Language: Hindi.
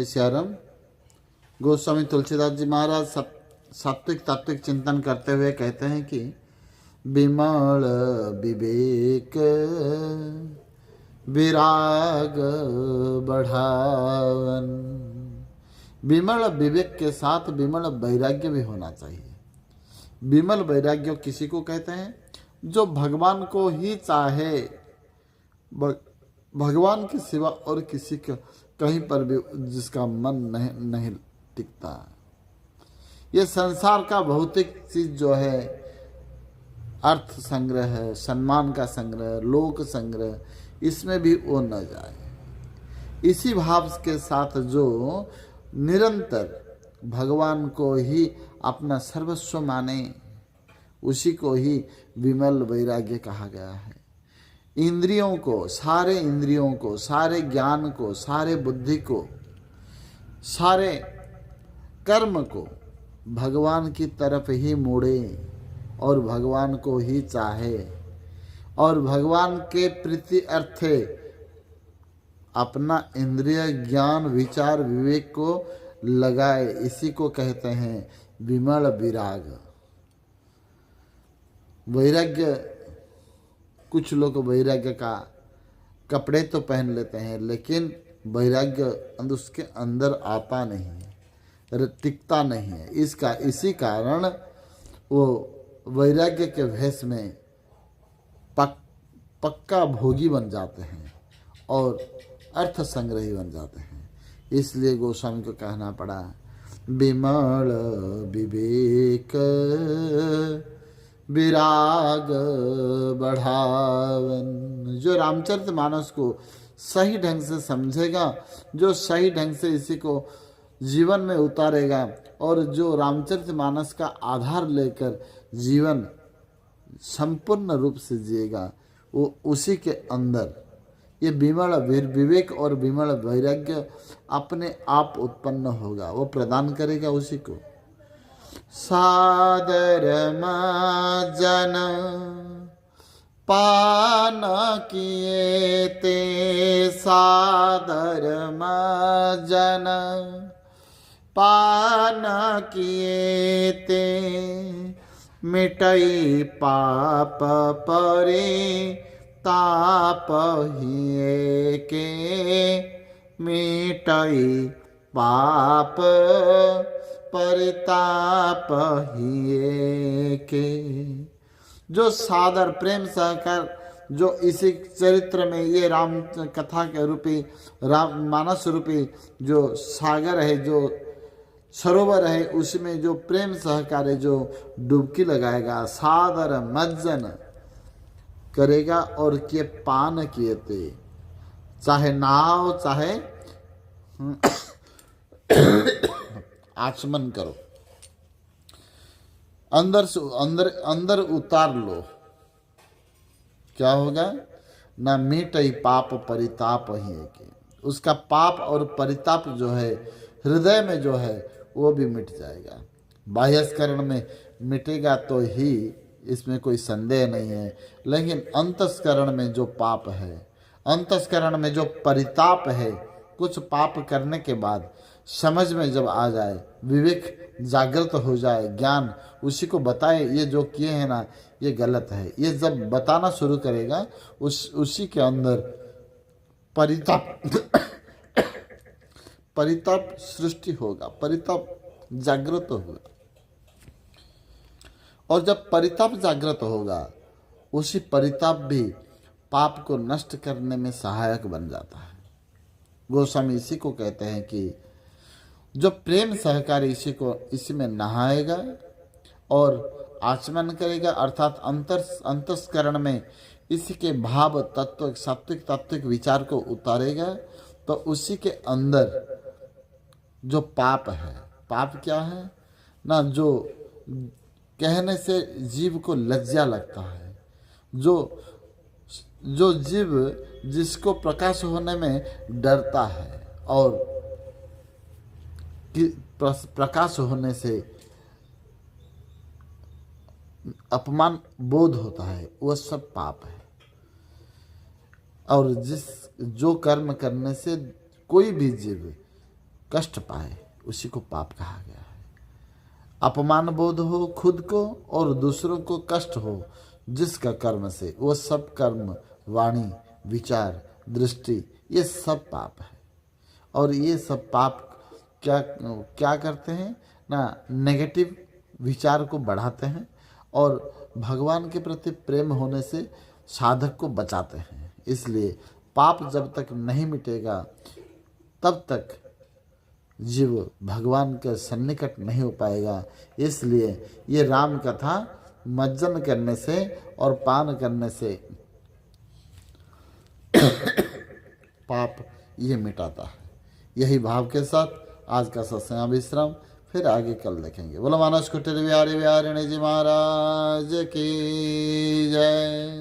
सियाराम। गोस्वामी तुलसीदास जी महाराज सात्विक तात्विक चिंतन करते हुए कहते हैं कि विमल विवेक विराग बढ़ावन। विमल विवेक के साथ विमल वैराग्य भी होना चाहिए। विमल वैराग्य किसी को कहते हैं जो भगवान को ही चाहे, भगवान के सिवा और किसी का कहीं पर भी जिसका मन नहीं टिकता। ये संसार का भौतिक चीज जो है, अर्थ संग्रह है, सम्मान का संग्रह, लोक संग्रह, इसमें भी वो न जाए। इसी भाव के साथ जो निरंतर भगवान को ही अपना सर्वस्व माने, उसी को ही विमल वैराग्य कहा गया है। इंद्रियों को, सारे ज्ञान को, सारे बुद्धि को, सारे कर्म को भगवान की तरफ ही मोड़े और भगवान को ही चाहे और भगवान के प्रति अर्थे अपना इंद्रिय ज्ञान विचार विवेक को लगाए। इसी को कहते हैं विमल विराग। वैराग्य, कुछ लोग वैराग्य का कपड़े तो पहन लेते हैं लेकिन वैराग्य उसके अंदर आता नहीं है, टिकता नहीं है। इसी कारण वो वैराग्य के भेष में पक्का भोगी बन जाते हैं और अर्थ संग्रही बन जाते हैं। इसलिए गोस्वामी को कहना पड़ा विमल विवेक विराग बढ़ावन। जो रामचरितमानस को सही ढंग से समझेगा, जो सही ढंग से इसी को जीवन में उतारेगा और जो रामचरितमानस का आधार लेकर जीवन संपूर्ण रूप से जिएगा, वो उसी के अंदर ये विमल विवेक और विमल वैराग्य अपने आप उत्पन्न होगा, वो प्रदान करेगा उसी को। सादर जन पान किए ते, सादर जन पान किए ते, मिटई पाप परे ताप हिए के, मिटई पाप परिताप हिए के। जो सादर प्रेम सहकर, जो इसी चरित्र में ये राम कथा के रूपी, राम मानस रूपी जो सागर है, जो सरोवर है, उसमें जो प्रेम सहकारे जो डुबकी लगाएगा, सादर मज्जन करेगा और के पान किए थे, चाहे नाव चाहे आचमन करो, अंदर से अंदर उतार लो, क्या होगा ना मिटई पाप परिताप ही के। उसका पाप और परिताप जो है हृदय में जो है वो भी मिट जाएगा। बाह्यस्करण में मिटेगा तो ही, इसमें कोई संदेह नहीं है, लेकिन अंतस्करण में जो पाप है, अंतस्करण में जो परिताप है, कुछ पाप करने के बाद समझ में जब आ जाए, विवेक जागृत हो जाए, ज्ञान उसी को बताए ये जो किए हैं ना ये गलत है, ये जब बताना शुरू करेगा उसी के अंदर परिताप सृष्टि होगा, परिताप जागृत होगा। और जब परिताप जागृत होगा, उसी परिताप भी पाप को नष्ट करने में सहायक बन जाता है। गोस्वामी इसी को कहते हैं कि जो प्रेम सहकारी इसी में नहाएगा और आचमन करेगा, अर्थात अंतस्करण में इसी के भाव तत्व सात्विक तात्विक विचार को उतारेगा, तो उसी के अंदर जो पाप है, पाप क्या है ना, जो कहने से जीव को लज्जा लगता है, जो जीव जिसको प्रकाश होने में डरता है और प्रकाश होने से अपमान बोध होता है, वह सब पाप है। और जो कर्म करने से कोई भी जीव कष्ट पाए उसी को पाप कहा गया है। अपमान बोध हो खुद को और दूसरों को कष्ट हो जिसका कर्म से, वो सब कर्म, वाणी, विचार, दृष्टि, ये सब पाप है। और ये सब पाप क्या क्या करते हैं ना, नेगेटिव विचार को बढ़ाते हैं और भगवान के प्रति प्रेम होने से साधक को बचाते हैं। इसलिए पाप जब तक नहीं मिटेगा तब तक जीव भगवान के सन्निकट नहीं हो पाएगा। इसलिए ये राम कथा मज्जन करने से और पान करने से पाप ये मिटाता है। यही भाव के साथ आज का सत्संग विश्राम, फिर आगे कल देखेंगे। बोलो मानस कुटीर बिहारी बिहारिणी जी महाराज की जय।